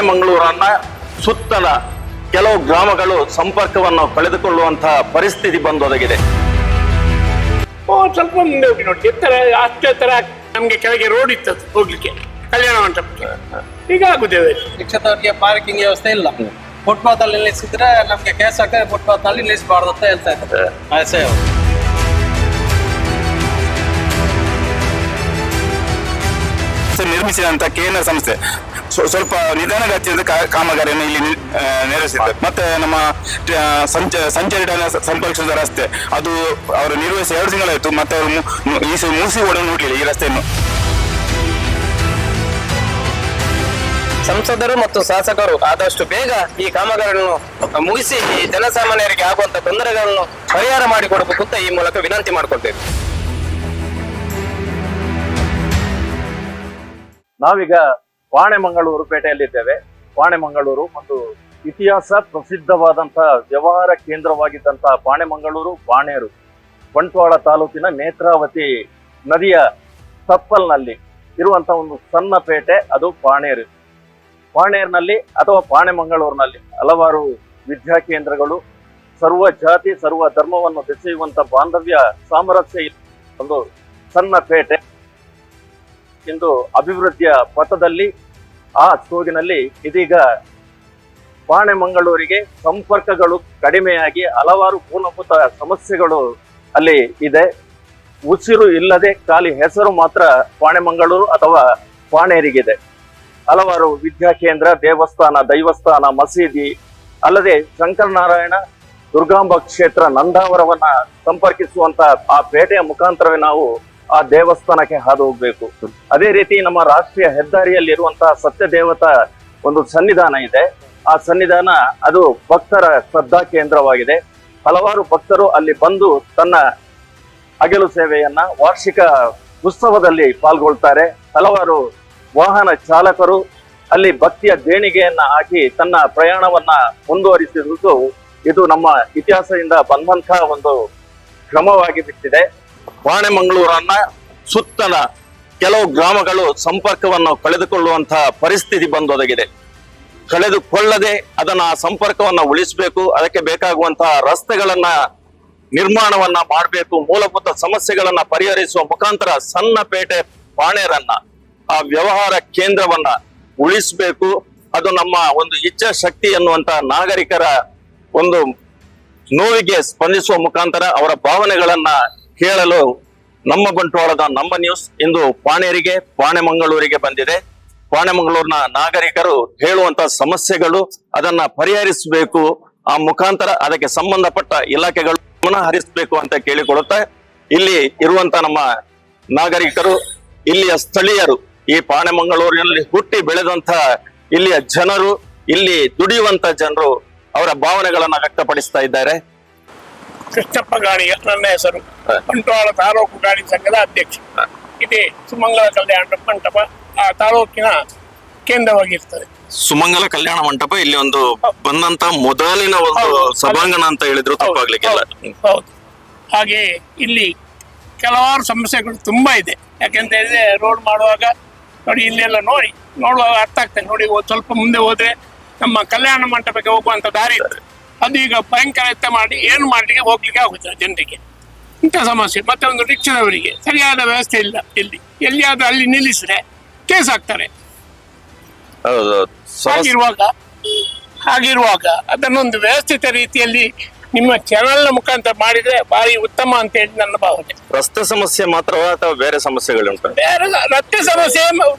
ಪಾಣೆಮಂಗಳೂರನ್ನ ಸುತ್ತಲ ಕೆಲವು ಗ್ರಾಮಗಳು ಸಂಪರ್ಕವನ್ನು ಕಳೆದುಕೊಳ್ಳುವಂತಹ ಪರಿಸ್ಥಿತಿ ಬಂದೊದಗಿದೆ. ಸ್ವಲ್ಪ ಮುಂದೆ ಹೋಗಿ ನೋಡಿ, ಎತ್ತರ ಅಷ್ಟು ಎತ್ತರ ನಮ್ಗೆ ಕೆಳಗೆ ರೋಡ್ ಇತ್ತದು ಹೋಗ್ಲಿಕ್ಕೆ ಕಲ್ಯಾಣ ಮಂಟಪಕ್ಕೆ. ಈಗ ಆಗುದೇವೆ ಶಿಕ್ಷಕರಿಗೆ ಪಾರ್ಕಿಂಗ್ ವ್ಯವಸ್ಥೆ ಇಲ್ಲ. ಫುಟ್ಪಾತ್ ಅಲ್ಲಿ ನಿಲ್ಲಿಸಿದ್ರೆ ನಮ್ಗೆ ಕೇಸ್ ಹಾಕಿದ್ರೆ ಫುಟ್ಪಾತ್ ನಲ್ಲಿ ನಿಲ್ಲಿಸಬಾರ್ದು ಅಂತ ಹೇಳ್ತಾ ಇದ್ದಾರೆ. ನಿರ್ಮಿಸಿದಂತ ಕೇಂದ್ರ ಸಂಸ್ಥೆ ಸ್ವಲ್ಪ ನಿಧಾನಗತಿಯಿಂದ ಕಾಮಗಾರಿಯನ್ನು ಇಲ್ಲಿ ನೆರವೇರಿಸಿದ್ದಾರೆ. ಮತ್ತೆ ನಮ್ಮ ಸಂಚಾರಿ ಸಂಪರ್ಕಿಸಿದ ರಸ್ತೆ ಅದು ಅವರು ನಿರ್ವಹಿಸಿ 2 ತಿಂಗಳಾಯಿತು. ಮತ್ತೆ ಅವರು ಮೂಸಿ ಕೂಡ ನೋಡ್ಲಿಲ್ಲ ಈ ರಸ್ತೆಯನ್ನು. ಸಂಸದರು ಮತ್ತು ಶಾಸಕರು ಆದಷ್ಟು ಬೇಗ ಈ ಕಾಮಗಾರಿಯನ್ನು ಮುಗಿಸಿ ಈ ಜನಸಾಮಾನ್ಯರಿಗೆ ಆಗುವಂತ ತೊಂದರೆಗಳನ್ನು ಪರಿಹಾರ ಮಾಡಿಕೊಡಬೇಕು ಅಂತ ಈ ಮೂಲಕ ವಿನಂತಿ ಮಾಡಿಕೊಳ್ತೇವೆ. ನಾವೀಗ ಪಾಣೆಮಂಗಳೂರು ಪೇಟೆಯಲ್ಲಿದ್ದೇವೆ. ಪಾಣೆಮಂಗಳೂರು ಒಂದು ಇತಿಹಾಸ ಪ್ರಸಿದ್ಧವಾದಂತಹ ವ್ಯವಹಾರ ಕೇಂದ್ರವಾಗಿದ್ದಂತಹ ಪಾಣೆಮಂಗಳೂರು ಬಾಣೇರು ಬಂಟ್ವಾಳ ತಾಲೂಕಿನ ನೇತ್ರಾವತಿ ನದಿಯ ತಪ್ಪಲ್ನಲ್ಲಿ ಇರುವಂತಹ ಒಂದು ಸಣ್ಣ ಪೇಟೆ, ಅದು ಬಾಣೇರು. ಬಾಣೇರ್ನಲ್ಲಿ ಅಥವಾ ಪಾಣೆಮಂಗಳೂರಿನಲ್ಲಿ ಹಲವಾರು ವಿದ್ಯಾಕೇಂದ್ರಗಳು, ಸರ್ವ ಜಾತಿ ಸರ್ವ ಧರ್ಮವನ್ನು ಬೆಸೆಯುವಂತ ಬಾಂಧವ್ಯ ಸಾಮರಸ್ಯ ಒಂದು ಸಣ್ಣ ಪೇಟೆ ಇಂದು ಅಭಿವೃದ್ಧಿಯ ಪಥದಲ್ಲಿ ಆ ಸೋಗಿನಲ್ಲಿ ಇದೀಗ ಪಾಣೆಮಂಗಳೂರಿಗೆ ಸಂಪರ್ಕಗಳು ಕಡಿಮೆಯಾಗಿ ಹಲವಾರು ಮೂಲಭೂತ ಸಮಸ್ಯೆಗಳು ಅಲ್ಲಿ ಇದೆ. ಉಸಿರು ಇಲ್ಲದೆ ಖಾಲಿ ಹೆಸರು ಮಾತ್ರ ಪಾಣೆಮಂಗಳೂರು ಅಥವಾ ಪಾಣೇರಿಗಿದೆ. ಹಲವಾರು ವಿದ್ಯಾಕೇಂದ್ರ, ದೇವಸ್ಥಾನ, ದೈವಸ್ಥಾನ, ಮಸೀದಿ ಅಲ್ಲದೆ ಶಂಕರನಾರಾಯಣ ದುರ್ಗಾಂಬ ಕ್ಷೇತ್ರ ನಂದಾವರವನ್ನ ಸಂಪರ್ಕಿಸುವಂತ ಆ ಪೇಟೆಯ ಮುಖಾಂತರವೇ ನಾವು ಆ ದೇವಸ್ಥಾನಕ್ಕೆ ಹಾದು ಹೋಗ್ಬೇಕು. ಅದೇ ರೀತಿ ನಮ್ಮ ರಾಷ್ಟ್ರೀಯ ಹೆದ್ದಾರಿಯಲ್ಲಿರುವಂತಹ ಸತ್ಯದೇವತಾ ಒಂದು ಸನ್ನಿಧಾನ ಇದೆ. ಆ ಸನ್ನಿಧಾನ ಅದು ಭಕ್ತರ ಶ್ರದ್ಧಾ ಕೇಂದ್ರವಾಗಿದೆ. ಹಲವಾರು ಭಕ್ತರು ಅಲ್ಲಿ ಬಂದು ತನ್ನ ಅಗಲು ಸೇವೆಯನ್ನ, ವಾರ್ಷಿಕ ಉತ್ಸವದಲ್ಲಿ ಪಾಲ್ಗೊಳ್ತಾರೆ. ಹಲವಾರು ವಾಹನ ಚಾಲಕರು ಅಲ್ಲಿ ಭಕ್ತಿಯ ದೇಣಿಗೆಯನ್ನ ಹಾಕಿ ತನ್ನ ಪ್ರಯಾಣವನ್ನ ಮುಂದುವರಿಸಿರುವುದು ಇದು ನಮ್ಮ ಇತಿಹಾಸದಿಂದ ಬಂದಂತಹ ಒಂದು ಕ್ರಮವಾಗಿ ಬಿಟ್ಟಿದೆ. ಪಾಣೆಮಂಗಳೂರನ್ನ ಸುತ್ತಲ ಕೆಲವು ಗ್ರಾಮಗಳು ಸಂಪರ್ಕವನ್ನು ಕಳೆದುಕೊಳ್ಳುವಂತಹ ಪರಿಸ್ಥಿತಿ ಬಂದೊದಗಿದೆ. ಕಳೆದುಕೊಳ್ಳದೆ ಅದನ್ನ ಸಂಪರ್ಕವನ್ನ ಉಳಿಸಬೇಕು. ಅದಕ್ಕೆ ಬೇಕಾಗುವಂತಹ ರಸ್ತೆಗಳನ್ನ ನಿರ್ಮಾಣವನ್ನ ಮಾಡಬೇಕು. ಮೂಲಭೂತ ಸಮಸ್ಯೆಗಳನ್ನ ಪರಿಹರಿಸುವ ಮುಖಾಂತರ ಸಣ್ಣ ಪೇಟೆ ಬಾಣೇರನ್ನ, ಆ ವ್ಯವಹಾರ ಕೇಂದ್ರವನ್ನ ಉಳಿಸಬೇಕು. ಅದು ನಮ್ಮ ಒಂದು ಇಚ್ಛಾಶಕ್ತಿ ಎನ್ನುವಂತ ನಾಗರಿಕರ ಒಂದು ನೋವಿಗೆ ಸ್ಪಂದಿಸುವ ಮುಖಾಂತರ ಅವರ ಭಾವನೆಗಳನ್ನ ಕೇಳಲು ನಮ್ಮ ಬಂಟ್ವಾಳದ ನಮ್ಮ ನ್ಯೂಸ್ ಇಂದು ಪಾಣೆಮಂಗಳೂರಿಗೆ ಬಂದಿದೆ. ಪಾಣೆಮಂಗಳೂರಿನ ನಾಗರಿಕರು ಹೇಳುವಂತ ಸಮಸ್ಯೆಗಳು ಅದನ್ನ ಪರಿಹರಿಸಬೇಕು. ಆ ಮುಖಾಂತರ ಅದಕ್ಕೆ ಸಂಬಂಧಪಟ್ಟ ಇಲಾಖೆಗಳು ಗಮನ ಹರಿಸಬೇಕು ಅಂತ ಕೇಳಿಕೊಳ್ಳುತ್ತಾ, ಇಲ್ಲಿ ಇರುವಂತ ನಮ್ಮ ನಾಗರಿಕರು, ಇಲ್ಲಿಯ ಸ್ಥಳೀಯರು, ಈ ಪಾಣೆಮಂಗಳೂರಿನಲ್ಲಿ ಹುಟ್ಟಿ ಬೆಳೆದಂತ ಇಲ್ಲಿಯ ಜನರು, ಇಲ್ಲಿ ದುಡಿಯುವಂತ ಜನರು ಅವರ ಭಾವನೆಗಳನ್ನ ವ್ಯಕ್ತಪಡಿಸ್ತಾ ಇದ್ದಾರೆ. ಕೃಷ್ಣಪ್ಪ ಗಾಣಿಗ ನನ್ನ ಹೆಸರು. ಬಂಟ್ವಾಳ ತಾಲೂಕು ಗಾಡಿ ಸಂಘದ ಅಧ್ಯಕ್ಷ. ಇದೇ ಸುಮಂಗಲ ಕಲ್ಯಾಣ ಮಂಟಪ ಆ ತಾಲೂಕಿನ ಕೇಂದ್ರವಾಗಿರ್ತದೆ. ಸುಮಂಗಲ ಕಲ್ಯಾಣ ಮಂಟಪ ಇಲ್ಲಿ ಒಂದು ಬಂದಂತ ಮೊದಲಿನ ಒಂದು ಸಭಾಂಗಣ ಅಂತ ಹೇಳಿದ್ರು ತಪ್ಪಾಗ್ಲಿಕ್ಕಿಲ್ಲ. ಹೌದು. ಹಾಗೆ ಇಲ್ಲಿ ಕೆಲವಾರು ಸಮಸ್ಯೆಗಳು ತುಂಬಾ ಇದೆ. ಯಾಕೆಂತ ಹೇಳಿದ್ರೆ ರೋಡ್ ಮಾಡುವಾಗ ನೋಡಿ, ಇಲ್ಲೆಲ್ಲ ನೋಡುವಾಗ ಅರ್ಥ ಆಗ್ತದೆ. ನೋಡಿ, ಸ್ವಲ್ಪ ಮುಂದೆ ಹೋದ್ರೆ ನಮ್ಮ ಕಲ್ಯಾಣ ಮಂಟಪಕ್ಕೆ ಹೋಗುವಂತ ದಾರಿ ಇತ್ತು, ಅದು ಈಗ ಭಯಂಕರ ಎತ್ತ ಮಾಡಿ ಏನು ಮಾಡ್ಲಿಕ್ಕೆ ಹೋಗ್ಲಿಕ್ಕೆ ಆಗುತ್ತದೆ ಜನರಿಗೆ. ಇಂಥ ಸಮಸ್ಯೆ. ಮತ್ತೆ ಒಂದು ರಿಕ್ಷಾದವರಿಗೆ ಸರಿಯಾದ ವ್ಯವಸ್ಥೆ ಇಲ್ಲ. ಎಲ್ಲಿಯಾದ್ರೂ ಅಲ್ಲಿ ನಿಲ್ಲಿಸಿದ್ರೆ ಕೇಸ್ ಹಾಕ್ತಾರೆ. ಹಾಗಿರುವಾಗ ಅದನ್ನೊಂದು ವ್ಯವಸ್ಥಿತ ರೀತಿಯಲ್ಲಿ ನಿಮ್ಮ ಚಾನೆಲ್ ಮುಖಾಂತರ ಮಾಡಿದ್ರೆ ಭಾರಿ ಉತ್ತಮ ಅಂತ ಹೇಳಿ ನನ್ನ ಭಾವನೆ. ರಸ್ತೆ ಸಮಸ್ಯೆ ಮಾತ್ರವಾ ಅಥವಾ ಬೇರೆ ಸಮಸ್ಯೆಗಳುಂಟು? ಬೇರೆ ರಸ್ತೆ ಸಮಸ್ಯೆ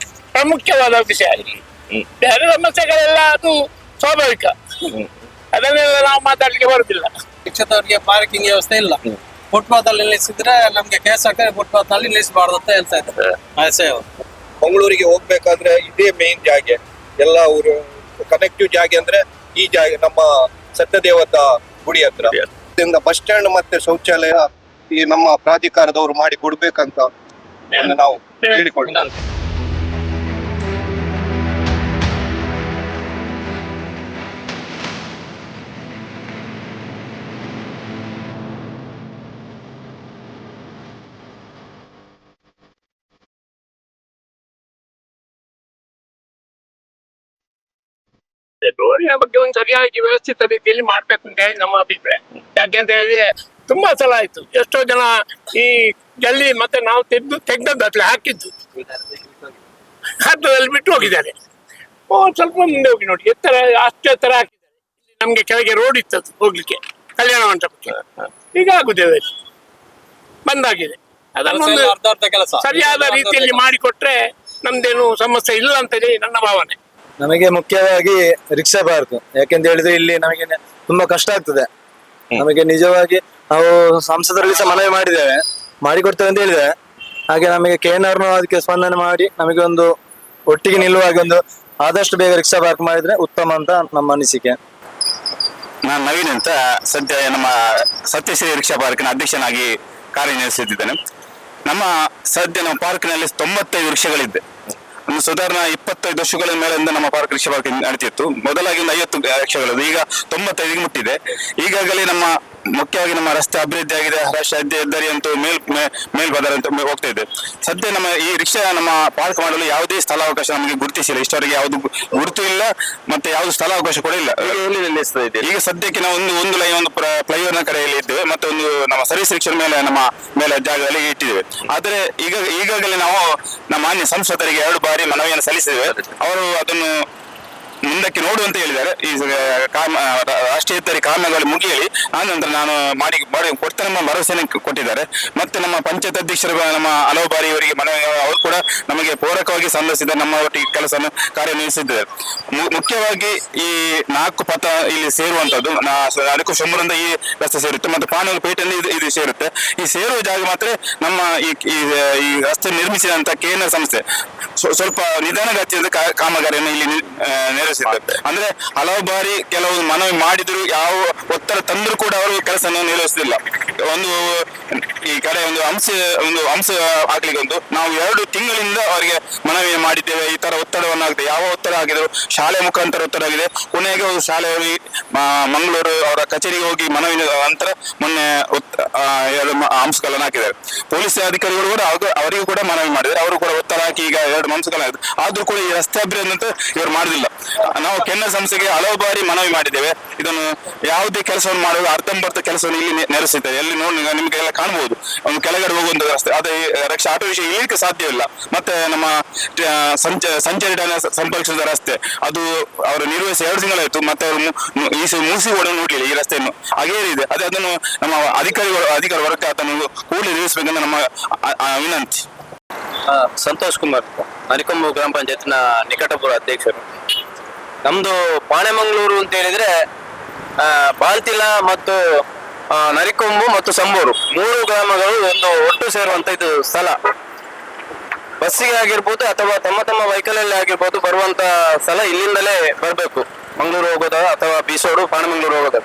ಪ್ರಮುಖವಾದ ವಿಷಯ. ಇಲ್ಲಿ ಬೇರೆ ಸಮಸ್ಯೆಗಳೆಲ್ಲ ಅದು ಸ್ವಾಭಾವಿಕ, ಅದನ್ನೆಲ್ಲ ನಾವು ಮಾತಾಡ್ಲಿಕ್ಕೆ ಬರುದಿಲ್ಲ. ಶಿಕ್ಷಕರಿಗೆ ಪಾರ್ಕಿಂಗ್ ವ್ಯವಸ್ಥೆ ಇಲ್ಲ. ಫುಟ್ಪಾತ್ ಅಲ್ಲಿ ನಿಲ್ಲಿಸಿದ್ರೆ ನಮ್ಗೆ ಕೇಸ್ ಹಾಕಿದ್ರೆ ಫುಟ್ಪಾತ್ ಅಲ್ಲಿ ನಿಲ್ಲಿಸಬಾರ್ದು ಅಂತ ಹೇಳ್ತಾ ಇದ್ದಾರೆ. ಮಂಗಳೂರಿಗೆ ಹೋಗ್ಬೇಕಾದ್ರೆ ಇದೇ ಮೇನ್ ಜಾಗೆ. ಎಲ್ಲ ಊರು ಕನೆಕ್ಟಿವ್ ಜಾಗೆ ಅಂದ್ರೆ ಈ ಜಾಗ ನಮ್ಮ ಸತ್ಯದೇವತಾ ಗುಡಿ ಹತ್ರ. ಬಸ್ ಸ್ಟ್ಯಾಂಡ್ ಮತ್ತೆ ಶೌಚಾಲಯ ಈ ನಮ್ಮ ಪ್ರಾಧಿಕಾರದವರು ಮಾಡಿ ಕೊಡ್ಬೇಕಂತ ನಾವು ಹೇಳಿಕೊಳ್ಳಿ. ರೋಡಿನ ಬಗ್ಗೆ ಒಂದು ಸರಿಯಾಗಿ ವ್ಯವಸ್ಥಿತ ರೀತಿಯಲ್ಲಿ ಮಾಡ್ಬೇಕು ಅಂತ ಹೇಳಿ ನಮ್ಮ ಅಭಿಪ್ರಾಯ. ಯಾಕೆಂತ ಹೇಳಿದ್ರೆ ತುಂಬಾ ಸಲ ಆಯ್ತು, ಎಷ್ಟೋ ಜನ ಈ ಜಲ್ಲಿ ಮತ್ತೆ ನಾವು ತೆಗ್ದದ್ದು ಅಟ್ಲೆ ಹಾಕಿದ್ದು ಹತ್ತದಲ್ಲಿ ಬಿಟ್ಟು ಹೋಗಿದ್ದಾರೆ. ಸ್ವಲ್ಪ ಮುಂದೆ ಹೋಗಿ ನೋಡಿ, ಎತ್ತರ ಅಷ್ಟು ಎತ್ತರ ಹಾಕಿದ್ದಾರೆ. ನಮ್ಗೆ ಕೆಳಗೆ ರೋಡ್ ಇತ್ತದು ಹೋಗ್ಲಿಕ್ಕೆ ಕಲ್ಯಾಣ ಮಂಟಪಕ್ಕೆ, ಈಗ ಆಗುದೇವೆ ಬಂದಾಗಿದೆ. ಅದನ್ನೊಂದು ಅರ್ಧ ಅರ್ಧ ಕೆಲಸ ಸರಿಯಾದ ರೀತಿಯಲ್ಲಿ ಮಾಡಿಕೊಟ್ರೆ ನಮ್ದೇನು ಸಮಸ್ಯೆ ಇಲ್ಲ ಅಂತೇಳಿ ನನ್ನ ಭಾವನೆ. ನಮಗೆ ಮುಖ್ಯವಾಗಿ ರಿಕ್ಷಾ ಪಾರ್ಕ್, ಯಾಕೆಂತ ಹೇಳಿದ್ರೆ ಇಲ್ಲಿ ನಮಗೆ ತುಂಬಾ ಕಷ್ಟ ಆಗ್ತದೆ. ನಮಗೆ ನಿಜವಾಗಿ ನಾವು ಸಂಸದರಲ್ಲಿ ಸಹ ಮನವಿ ಮಾಡಿದ್ದೇವೆ, ಮಾಡಿಕೊಡ್ತೇವೆ ಅಂತ ಹೇಳಿದ್ದೇವೆ. ಹಾಗೆ ನಮಗೆ KNRನು ಅದಕ್ಕೆ ಸ್ಪಂದನೆ ಮಾಡಿ ನಮಗೆ ಒಂದು ಒಟ್ಟಿಗೆ ನಿಲ್ಲುವಾಗ ಒಂದು ಆದಷ್ಟು ಬೇಗ ರಿಕ್ಷಾ ಪಾರ್ಕ್ ಮಾಡಿದ್ರೆ ಉತ್ತಮ ಅಂತ ನಮ್ಮ ಅನಿಸಿಕೆ. ನಾನು ನವೀನ್ ಅಂತ ಸದ್ಯ ನಮ್ಮ ಸತ್ಯಶ್ರೀ ರಿಕ್ಷಾ ಪಾರ್ಕ್ನ ಅಧ್ಯಕ್ಷನಾಗಿ ಕಾರ್ಯನಿರ್ವಹಿಸುತ್ತಿದ್ದೇನೆ. ನಮ್ಮ ಪಾರ್ಕ್ನಲ್ಲಿ 95 ವೃಕ್ಷಗಳಿದ್ದೆ. ಒಂದು ಸಾಧಾರಣ 25 ವರ್ಷಗಳ ಮೇಲಿಂದ ನಮ್ಮ ರಿಕ್ಷಾ ಪಾರ್ಕ್ ನಡೀತಿತ್ತು. ಮೊದಲಾಗಿ ಒಂದು 50 ವೃಕ್ಷಗಳು, ಈಗ 95ಗೆ ಮುಟ್ಟಿದೆ. ಈಗಾಗಲೇ ಮುಖ್ಯವಾಗಿ ನಮ್ಮ ರಸ್ತೆ ಅಭಿವೃದ್ಧಿ ಆಗಿದೆ, ರಾಷ್ಟ್ರೀಯ ಹೆದ್ದಾರಿ ಅಂತೂ ಮೇಲ್ಬದರ ಅಂತ ಹೋಗ್ತಾ ಇದೆ. ಸದ್ಯ ನಮ್ಮ ಈ ರಿಕ್ಷಾ ನಮ್ಮ ಪಾರ್ಕ್ ಮಾಡಲು ಯಾವುದೇ ಸ್ಥಳಾವಕಾಶ ನಮಗೆ ಗುರುತಿಸಿಲ್ಲ. ಇಷ್ಟವರೆಗೆ ಯಾವುದು ಗುರುತು ಇಲ್ಲ, ಮತ್ತೆ ಯಾವುದು ಸ್ಥಳಾವಕಾಶ ಕೂಡ ಇಲ್ಲ. ಈಗ ಸದ್ಯಕ್ಕೆ ನಾವು ಒಂದು ಲೈನ್ ಒಂದು ಫ್ಲೈಓವರ್ ನ ಕಡೆಯಲ್ಲಿ ಇದ್ದೇವೆ, ಮತ್ತೆ ಒಂದು ನಮ್ಮ ಸರ್ವಿಸ್ ರಿಕ್ಷಾ ಮೇಲೆ ಜಾಗದಲ್ಲಿ ಇಟ್ಟಿದ್ದೇವೆ. ಆದರೆ ಈಗಾಗಲೇ ನಾವು ನಮ್ಮ ಮಾನ್ಯ ಸಂಸದರಿಗೆ 2 ಬಾರಿ ಮನವಿಯನ್ನು ಸಲ್ಲಿಸಿದ್ದೇವೆ. ಅವರು ಅದನ್ನು ಮುಂದಕ್ಕೆ ನೋಡುವಂತ ಹೇಳಿದ್ದಾರೆ. ಈ ರಾಷ್ಟ್ರೀಯ ಹೆದ್ದಾರಿ ಕಾಮಗಾರಿ ಮುಗಿಯಲಿ ಆನಂತರ ನಾನು ಮಾಡಿ ಕೊಡ್ತೇನೆ ನಮ್ಮ ಭರವಸೆಯನ್ನು ಕೊಟ್ಟಿದ್ದಾರೆ. ಮತ್ತೆ ನಮ್ಮ ಪಂಚಾಯತ್ ಅಧ್ಯಕ್ಷರು ನಮ್ಮ ಹಲವು ಬಾರಿ ಇವರಿಗೆ ಮನವಿ, ಅವರು ಕೂಡ ನಮಗೆ ಪೂರಕವಾಗಿ ಸಂದರ್ಶಿಸಿದ ನಮ್ಮ ಒಟ್ಟಿಗೆ ಕೆಲಸವನ್ನು ಕಾರ್ಯನಿರ್ವಹಿಸಿದ್ದಾರೆ. ಮುಖ್ಯವಾಗಿ ಈ 4 ಪಥ ಇಲ್ಲಿ ಸೇರುವಂತದ್ದು, 4 ಶಂಭರಿಂದ ಈ ರಸ್ತೆ ಸೇರುತ್ತೆ, ಮತ್ತೆ ಪಾನೂರು ಪೇಟೆಯಲ್ಲಿ ಇದು ಸೇರುತ್ತೆ. ಈ ಸೇರುವ ಜಾಗ ಮಾತ್ರ ನಮ್ಮ ಈ ರಸ್ತೆ ನಿರ್ಮಿಸಿದಂತ KNR ಸಂಸ್ಥೆ ಸ್ವಲ್ಪ ನಿಧಾನಗತಿಯಿಂದ ಕಾಮಗಾರಿಯನ್ನು ಇಲ್ಲಿ ನೆರವೇರಿಸಿದ್ದಾರೆ. ಅಂದ್ರೆ ಹಲವು ಬಾರಿ ಕೆಲವು ಮನವಿ ಮಾಡಿದ್ರು, ಯಾವ ಒತ್ತಡ ತಂದ್ರು ಕೂಡ ಅವರು ಕೆಲಸವನ್ನು ನಿರ್ವಹಿಸುತ್ತಿಲ್ಲ. ಈ ಕಡೆ ಒಂದು ಅಂಶ ಆಗ್ಲಿಕ್ಕೆ ನಾವು 2 ತಿಂಗಳಿಂದ ಅವರಿಗೆ ಮನವಿ ಮಾಡಿದ್ದೇವೆ. ಈ ತರ ಒತ್ತಡವನ್ನು ಆಗಿದೆ, ಯಾವ ಒತ್ತಡ ಆಗಿದ್ರು ಶಾಲೆ ಮುಖಾಂತರ ಒತ್ತಡ ಆಗಿದೆ. ಕೊನೆಗೆ ಶಾಲೆಯವರಿಗೆ ಮಂಗಳೂರು ಅವರ ಕಚೇರಿಗೆ ಹೋಗಿ ಮನವಿ ನಂತರ ಮೊನ್ನೆ 2 ಅಂಶಗಳನ್ನು ಹಾಕಿದ್ದಾರೆ. ಪೊಲೀಸ್ ಅಧಿಕಾರಿಗಳು ಕೂಡ ಅವರಿಗೂ ಕೂಡ ಮನವಿ ಮಾಡಿದ್ದಾರೆ. ಅವರು ಕೂಡ ಒತ್ತಡ ಹಾಕಿ ಈಗ 2 ಅಂಶಗಳಾಗಿದೆ. ಆದ್ರೂ ಕೂಡ ಈ ರಸ್ತೆ ಅಭಿವೃದ್ಧಿ ಅಂತ ಇವರು ಮಾಡುದಿಲ್ಲ. ನಾವು KNR ಸಂಸ್ಥೆಗೆ ಹಲವು ಬಾರಿ ಮನವಿ ಮಾಡಿದ್ದೇವೆ. ಇದನ್ನು ಯಾವುದೇ ಕೆಲಸವನ್ನು ಮಾಡುವ ಅರ್ಧಂಬರ್ಧ ಕೆಲಸವನ್ನು ಇಲ್ಲಿ ನೆರವೇರಿಸಿದ್ದಾರೆ. ಎಲ್ಲಿ ನೋಡಿ ನಿಮ್ಗೆಲ್ಲ ಕಾಣಬಹುದು, ಒಂದು ಕೆಳಗಡೆ ಹೋಗುವಂತ ರಸ್ತೆ, ಅದೇ ರಕ್ಷಾ ಆಟೋ ವಿಷಯ ಇರಲಿಕ್ಕೆ ಸಾಧ್ಯವಿಲ್ಲ. ಮತ್ತೆ ನಮ್ಮ ಸಂಚಾರಿ ಸಂಪರ್ಕಿಸಿದ ರಸ್ತೆ ಅದು ಅವರು ನಿರ್ವಹಿಸಿ 2 ತಿಂಗಳಾಯ್ತು, ಮತ್ತೆ ಅವರು ಮೂಸಿ ಕೂಡ ನೋಡ್ಲಿಲ್ಲ ಈ ರಸ್ತೆಯನ್ನು, ಹಾಗೇ ಇದೆ. ಅದನ್ನು ನಮ್ಮ ಅಧಿಕಾರಿ ವರ್ಗ ಅದನ್ನು ಕೂಡಲೇ ನಿರ್ವಹಿಸಬೇಕಂತ ನಮ್ಮ ವಿನಂತಿ. ಸಂತೋಷ್ ಕುಮಾರ್, ನರಿಕೊಂಬು ಗ್ರಾಮ ಪಂಚಾಯತ್ನ ನಿಕಟಪುರ ಅಧ್ಯಕ್ಷರು. ನಮ್ದು ಪಾಣೆಮಂಗಳೂರು ಅಂತ ಹೇಳಿದ್ರೆ ಬಾಲ್ತಿಲ ಮತ್ತು ನರಿಕೊಂಬು ಮತ್ತು ಸಂಬೂರು 3 ಗ್ರಾಮಗಳು ಒಂದು ಒಟ್ಟು ಸೇರುವಂತ ಇದು ಸ್ಥಳ. ಬಸ್ಸಿಗೆ ಆಗಿರ್ಬೋದು ಅಥವಾ ತಮ್ಮ ವೆಹಿಕಲ್ ಅಲ್ಲಿ ಆಗಿರ್ಬೋದು ಬರುವಂತ ಸ್ಥಳ ಇಲ್ಲಿಂದಲೇ ಬರಬೇಕು, ಮಂಗಳೂರು ಹೋಗೋದ ಅಥವಾ ಬೀಸೋಡು ಪಾಣೆಮಂಗಳೂರು ಹೋಗೋದ.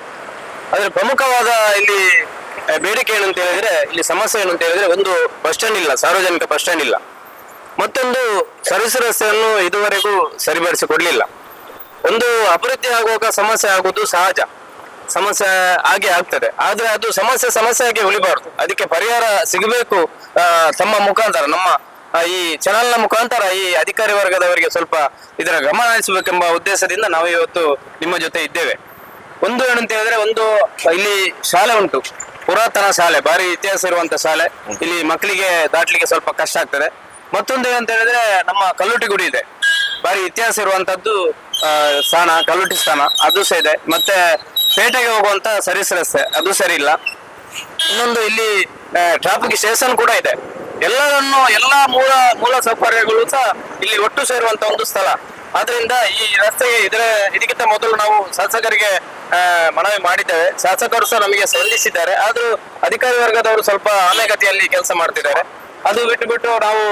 ಆದ್ರೆ ಪ್ರಮುಖವಾದ ಇಲ್ಲಿ ಬೇಡಿಕೆ ಏನಂತ ಹೇಳಿದ್ರೆ, ಇಲ್ಲಿ ಸಮಸ್ಯೆ ಏನಂತ ಹೇಳಿದ್ರೆ, ಒಂದು ಬಸ್ ಸ್ಟ್ಯಾಂಡ್ ಇಲ್ಲ, ಸಾರ್ವಜನಿಕ ಬಸ್ ಸ್ಟ್ಯಾಂಡ್ ಇಲ್ಲ. ಮತ್ತೊಂದು ಸರ್ವಿಸ್ ರಸ್ತೆಯನ್ನು ಇದುವರೆಗೂ ಸರಿಪಡಿಸಿಕೊಡ್ಲಿಲ್ಲ. ಒಂದು ಅಭಿವೃದ್ಧಿ ಆಗುವಾಗ ಸಮಸ್ಯೆ ಆಗುವುದು ಸಹಜ, ಸಮಸ್ಯೆ ಆಗೇ ಆಗ್ತದೆ. ಆದ್ರೆ ಅದು ಸಮಸ್ಯೆಯಾಗಿ ಉಳಿಬಾರ್ದು, ಅದಕ್ಕೆ ಪರಿಹಾರ ಸಿಗಬೇಕು. ತಮ್ಮ ಮುಖಾಂತರ, ನಮ್ಮ ಈ ಚಾನಲ್ನ ಮುಖಾಂತರ ಈ ಅಧಿಕಾರಿ ವರ್ಗದವರಿಗೆ ಸ್ವಲ್ಪ ಇದರ ಗಮನ ಹರಿಸಬೇಕೆಂಬ ಉದ್ದೇಶದಿಂದ ನಾವು ಇವತ್ತು ನಿಮ್ಮ ಜೊತೆ ಇದ್ದೇವೆ. ಒಂದು ಏನಂತ ಹೇಳಿದ್ರೆ, ಒಂದು ಇಲ್ಲಿ ಶಾಲೆ ಉಂಟು, ಪುರಾತನ ಶಾಲೆ, ಭಾರಿ ಇತಿಹಾಸ ಇರುವಂತ ಶಾಲೆ. ಇಲ್ಲಿ ಮಕ್ಕಳಿಗೆ ದಾಟ್ಲಿಕ್ಕೆ ಸ್ವಲ್ಪ ಕಷ್ಟ ಆಗ್ತದೆ. ಮತ್ತೊಂದು ಏನಂತ ಹೇಳಿದ್ರೆ, ನಮ್ಮ ಕಲ್ಲುಟಿ ಗುಡಿ ಇದೆ, ಭಾರಿ ಇತಿಹಾಸ ಇರುವಂತದ್ದು ಸ್ಥಾನ, ಕಲ್ಲುಟಿ ಸ್ಥಾನ ಅದು ಸಹ ಇದೆ. ಮತ್ತೆ ಪೇಟೆಗೆ ಹೋಗುವಂತ ಸರ್ವಿಸ್ ರಸ್ತೆ ಅದು ಸರಿ ಇಲ್ಲ. ಇನ್ನೊಂದು ಇಲ್ಲಿ ಟ್ರಾಫಿಕ್ ಸ್ಟೇಷನ್ ಕೂಡ ಇದೆ. ಎಲ್ಲ ಮೂಲ ಸೌಕರ್ಯಗಳು ಸಹ ಇಲ್ಲಿ ಒಟ್ಟು ಸೇರುವಂತ ಒಂದು ಸ್ಥಳ. ಆದ್ರಿಂದ ಈ ರಸ್ತೆಗೆ ಇದಕ್ಕಿಂತ ಮೊದಲು ನಾವು ಶಾಸಕರಿಗೆ ಮನವಿ ಮಾಡಿದ್ದೇವೆ. ಶಾಸಕರು ಸಹ ನಮಗೆ ಸ್ಪಂದಿಸಿದ್ದಾರೆ. ಆದ್ರೂ ಅಧಿಕಾರಿ ವರ್ಗದವರು ಸ್ವಲ್ಪ ಆಮೆಗತಿಯಲ್ಲಿ ಕೆಲಸ ಮಾಡ್ತಿದ್ದಾರೆ. ಅದು ಬಿಟ್ಟು ನಾವು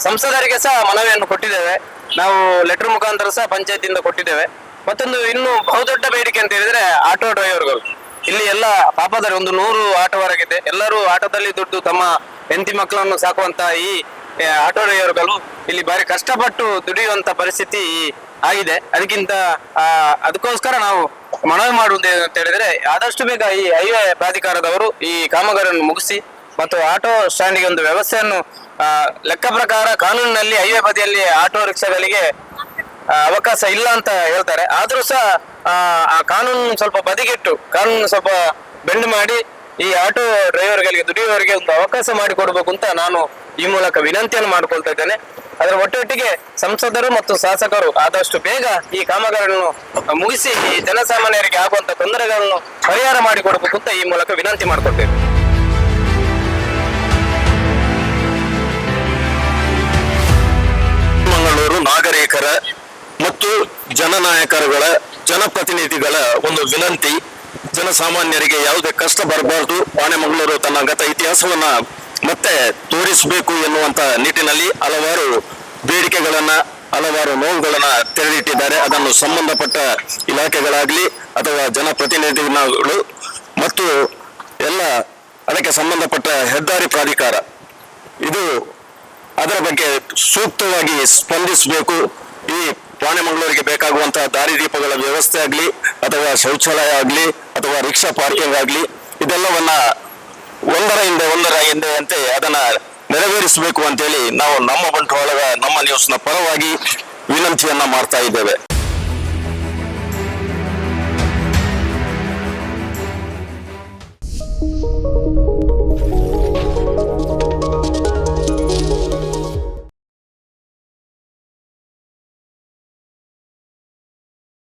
ಸಂಸದರಿಗೆ ಸಹ ಮನವಿಯನ್ನು ಕೊಟ್ಟಿದ್ದೇವೆ. ನಾವು ಲೆಟರ್ ಮುಖಾಂತರ ಸಹ ಪಂಚಾಯತಿಯಿಂದ ಕೊಟ್ಟಿದ್ದೇವೆ. ಮತ್ತೊಂದು ಇನ್ನು ಬಹುದೊಡ್ಡ ಬೇಡಿಕೆ ಅಂತ ಹೇಳಿದ್ರೆ ಆಟೋ ಡ್ರೈವರ್ಗಳು. ಇಲ್ಲಿ ಎಲ್ಲ ಪಾಪದಲ್ಲಿ 100 ಆಟೋವರೆಗಿದೆ. ಎಲ್ಲರೂ ಆಟೋದಲ್ಲಿ ದುಡ್ಡು ತಮ್ಮ ಹೆಂಡತಿ ಮಕ್ಕಳನ್ನು ಸಾಕುವಂತ ಈ ಆಟೋ ಡ್ರೈವರ್ಗಳು ಇಲ್ಲಿ ಬಾರಿ ಕಷ್ಟಪಟ್ಟು ದುಡಿಯುವಂತ ಪರಿಸ್ಥಿತಿ ಆಗಿದೆ. ಅದಕ್ಕೋಸ್ಕರ ನಾವು ಮನವಿ ಮಾಡುವುದು ಅಂತ ಹೇಳಿದ್ರೆ, ಆದಷ್ಟು ಬೇಗ ಈ ಹೈವೇ ಪ್ರಾಧಿಕಾರದವರು ಈ ಕಾಮಗಾರಿಯನ್ನು ಮುಗಿಸಿ ಮತ್ತು ಆಟೋ ಸ್ಟ್ಯಾಂಡಿಗೆ ಒಂದು ವ್ಯವಸ್ಥೆಯನ್ನು ಲೆಕ್ಕ ಪ್ರಕಾರ ಕಾನೂನಿನಲ್ಲಿ ಹೈವೇ ಬದಿಯಲ್ಲಿ ಆಟೋ ರಿಕ್ಷಾಗಳಿಗೆ ಅವಕಾಶ ಇಲ್ಲ ಅಂತ ಹೇಳ್ತಾರೆ. ಆದ್ರೂ ಸಹ ಆ ಕಾನೂನು ಸ್ವಲ್ಪ ಬದಿಗಿಟ್ಟು ಕಾನೂನು ಸ್ವಲ್ಪ ಬೆಂಡ್ ಮಾಡಿ ಈ ಆಟೋ ಡ್ರೈವರ್ಗಳಿಗೆ ದುಡಿಯುವವರಿಗೆ ಒಂದು ಅವಕಾಶ ಮಾಡಿಕೊಡ್ಬೇಕು ಅಂತ ನಾನು ಈ ಮೂಲಕ ವಿನಂತಿಯನ್ನು ಮಾಡ್ಕೊಳ್ತಾ ಇದ್ದೇನೆ. ಅದರ ಒಟ್ಟೊಟ್ಟಿಗೆ ಸಂಸದರು ಮತ್ತು ಶಾಸಕರು ಆದಷ್ಟು ಬೇಗ ಈ ಕಾಮಗಾರಿಯನ್ನು ಮುಗಿಸಿ ಈ ಜನಸಾಮಾನ್ಯರಿಗೆ ಆಗುವಂತ ತೊಂದರೆಗಳನ್ನು ಪರಿಹಾರ ಮಾಡಿಕೊಡ್ಬೇಕು ಅಂತ ಈ ಮೂಲಕ ವಿನಂತಿ ಮಾಡ್ಕೊಳ್ತೇವೆ. ಮಂಗಳೂರು ನಾಗರಿಕರ ಮತ್ತು ಜನನಾಯಕರುಗಳ ಜನಪ್ರತಿನಿಧಿಗಳ ಒಂದು ವಿನಂತಿ, ಜನಸಾಮಾನ್ಯರಿಗೆ ಯಾವುದೇ ಕಷ್ಟ ಬರಬಾರದು, ಬಾಣೆಮಂಗಳೂರು ತನ್ನ ಗತ ಇತಿಹಾಸವನ್ನ ಮತ್ತೆ ತೋರಿಸಬೇಕು ಎನ್ನುವಂತ ನಿಟ್ಟಿನಲ್ಲಿ ಹಲವಾರು ಬೇಡಿಕೆಗಳನ್ನ ಹಲವಾರು ನೋವುಗಳನ್ನ ತೆರೆದಿಟ್ಟಿದ್ದಾರೆ. ಅದನ್ನು ಸಂಬಂಧಪಟ್ಟ ಇಲಾಖೆಗಳಾಗ್ಲಿ ಅಥವಾ ಜನಪ್ರತಿನಿಧಿಗಳು ಮತ್ತು ಎಲ್ಲ ಅದಕ್ಕೆ ಸಂಬಂಧಪಟ್ಟ ಹೆದ್ದಾರಿ ಪ್ರಾಧಿಕಾರ ಇದು ಅದರ ಬಗ್ಗೆ ಸೂಕ್ತವಾಗಿ ಸ್ಪಂದಿಸಬೇಕು. ಈ ಬಾಣೆಮಂಗಳೂರಿಗೆ ಬೇಕಾಗುವಂತಹ ದಾರಿದೀಪಗಳ ವ್ಯವಸ್ಥೆ ಆಗ್ಲಿ ಅಥವಾ ಶೌಚಾಲಯ ಆಗ್ಲಿ ಅಥವಾ ರಿಕ್ಷಾ ಪಾರ್ಕಿಂಗ್ ಆಗ್ಲಿ ಇದೆಲ್ಲವನ್ನ ಒಂದರ ಹಿಂದೆ ಅಂತೆ ಅದನ್ನ ನೆರವೇರಿಸಬೇಕು ಅಂತೇಳಿ ನಾವು ನಮ್ಮ ಬಂಟ್ವಾಳದ ನಮ್ಮ ನ್ಯೂಸ್ನ ಪರವಾಗಿ ವಿನಂತಿಯನ್ನ ಮಾಡ್ತಾ ಇದ್ದೇವೆ.